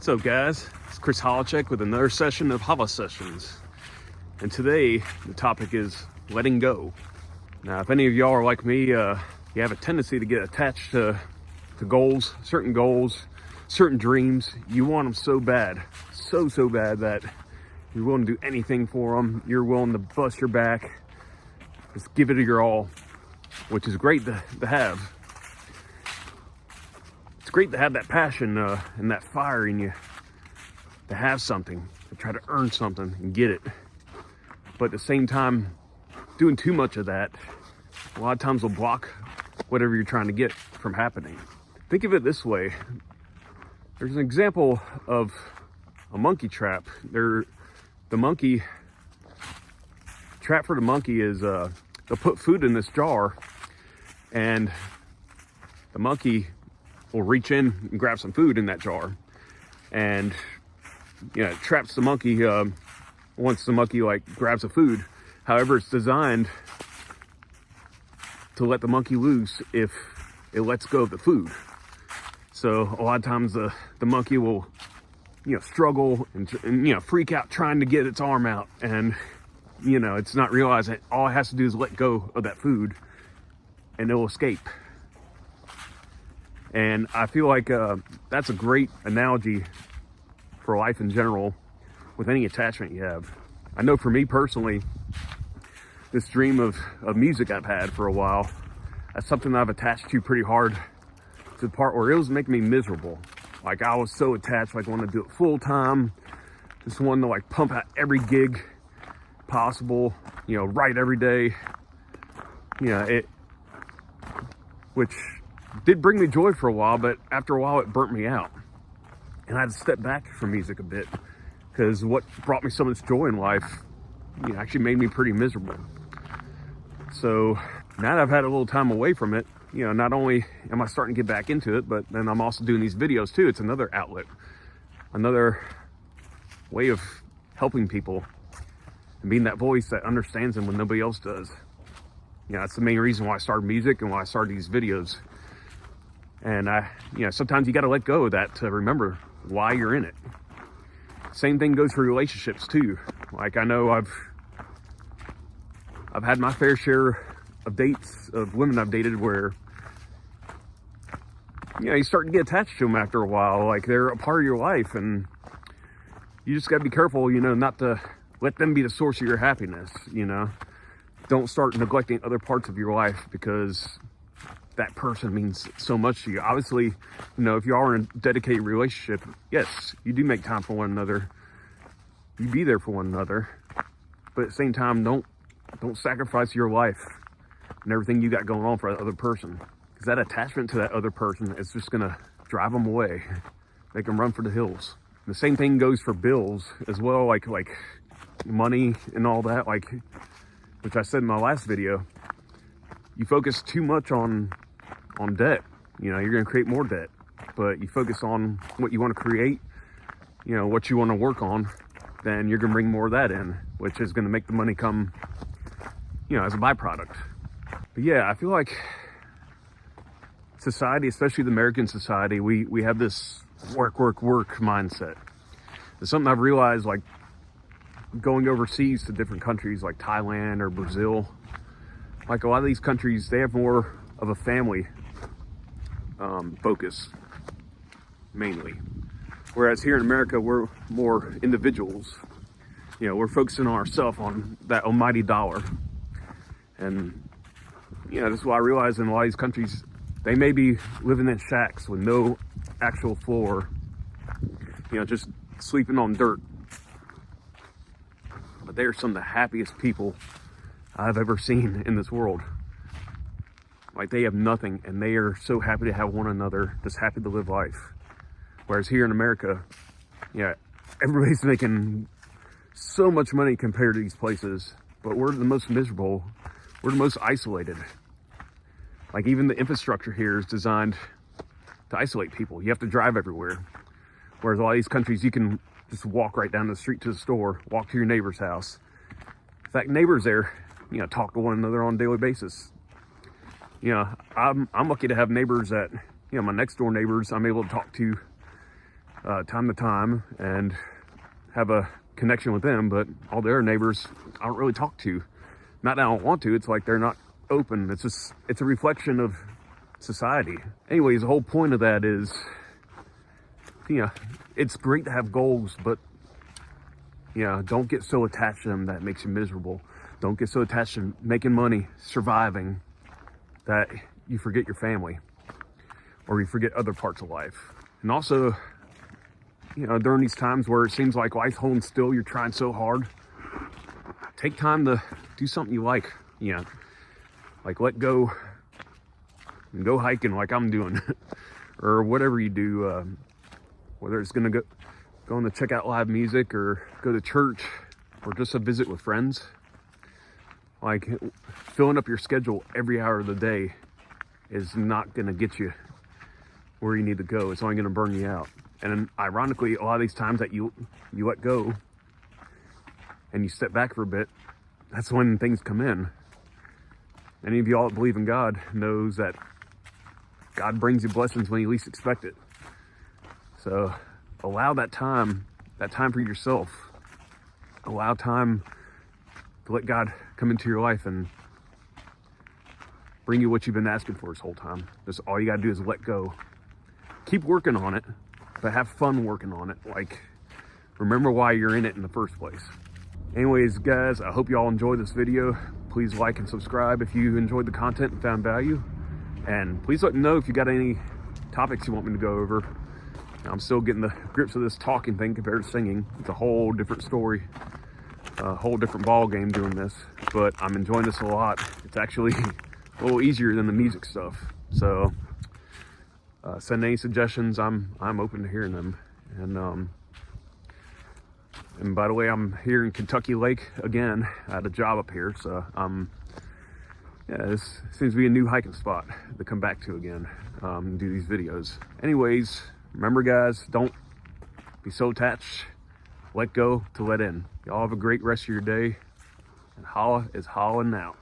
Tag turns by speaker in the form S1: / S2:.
S1: What's up, guys? It's Chris Holacek with another session of Hava Sessions. And today, the topic is letting go. Now, if any of y'all are like me, you have a tendency to get attached to goals, certain dreams. You want them so bad, so bad that you're willing to do anything for them. You're willing to bust your back, just give it your all, which is great to have. It's great to have that passion and that fire in you, to have something, to try to earn something and get it. But at the same time, doing too much of that, a lot of times will block whatever you're trying to get from happening. Think of it this way. There's an example of a monkey trap. The trap for the monkey is they'll put food in this jar, and the monkey will reach in and grab some food in that jar, and it traps the monkey once the monkey grabs the food. However, it's designed to let the monkey loose if it lets go of the food. So a lot of times the monkey will struggle and freak out trying to get its arm out, and it's not realizing all it has to do is let go of that food and it'll escape. And I feel like that's a great analogy for life in general with any attachment you have. I know for me personally, this dream of music I've had for a while, that's something I've attached to pretty hard, to the part where it was making me miserable. Like, I was so attached, wanted to do it full time, just wanted to pump out every gig possible, write every day, which did bring me joy for a while, but after a while it burnt me out. And I had to step back from music a bit, because what brought me so much joy in life actually made me pretty miserable. So now that I've had a little time away from it, not only am I starting to get back into it, but then I'm also doing these videos too. It's another outlet, another way of helping people and being that voice that understands them when nobody else does. That's the main reason why I started music and why I started these videos. And sometimes you got to let go of that to remember why you're in it. Same thing goes for relationships too. I know I've had my fair share of dates of women I've dated where you start to get attached to them after a while. They're a part of your life, and you just got to be careful, not to let them be the source of your happiness. Don't start neglecting other parts of your life because that person means so much to you. Obviously, if you are in a dedicated relationship, yes, you do make time for one another. You be there for one another. But at the same time, don't sacrifice your life and everything you got going on for that other person. Because that attachment to that other person is just going to drive them away. Make them run for the hills. And the same thing goes for bills as well, like money and all that, which I said in my last video. You focus too much on debt, you're going to create more debt. But you focus on what you want to create, what you want to work on, then you're going to bring more of that in, which is going to make the money come, as a byproduct. But yeah, I feel like society, especially the American society, we have this work mindset. It's something I've realized, going overseas to different countries like Thailand or Brazil. A lot of these countries, they have more of a family focus, mainly. Whereas here in America, we're more individuals. We're focusing on ourselves, on that almighty dollar. And, this is why I realize in a lot of these countries, they may be living in shacks with no actual floor, just sleeping on dirt. But they are some of the happiest people I've ever seen in this world. They have nothing, and they are so happy to have one another, just happy to live life. Whereas here in America, everybody's making so much money compared to these places, but we're the most miserable. We're the most isolated. Even the infrastructure here is designed to isolate people. You have to drive everywhere. Whereas a lot of these countries, you can just walk right down the street to the store, walk to your neighbor's house. In fact, neighbors there, talk to one another on a daily basis. I'm lucky to have neighbors that, my next door neighbors I'm able to talk to time to time and have a connection with them, but all their neighbors I don't really talk to. Not that I don't want to, it's like they're not open. It's a reflection of society. Anyways, the whole point of that is, it's great to have goals, but don't get so attached to them that it makes you miserable. Don't get so attached to making money, surviving, that you forget your family or you forget other parts of life. And also, during these times where it seems like life's holding still, you're trying so hard, take time to do something you like. Like let go and go hiking like I'm doing or whatever you do, whether it's going to check out live music or go to church or just a visit with friends. Like filling up your schedule every hour of the day is not going to get you where you need to go. It's only going to burn you out. And ironically, a lot of these times that you let go and you step back for a bit, that's when things come in. Any of y'all that believe in God knows that God brings you blessings when you least expect it. So allow that time for yourself. Allow time to let God come into your life and bring you what you've been asking for this whole time. Just all you gotta do is let go. Keep working on it, but have fun working on it. Like, remember why you're in it in the first place. Anyways, guys, I hope y'all enjoyed this video. Please like and subscribe if you enjoyed the content and found value. And please let me know if you got any topics you want me to go over. I'm still getting the grips of this talking thing compared to singing. It's a whole different story, a whole different ball game doing this, but I'm enjoying this a lot. It's actually a little easier than the music stuff. So send any suggestions. I'm open to hearing them. And by the way, I'm here in Kentucky Lake again. I had a job up here, so this seems to be a new hiking spot to come back to again, and do these videos. Anyways, remember guys, don't be so attached. Let go to let in. Y'all have a great rest of your day. And holla is hollering out.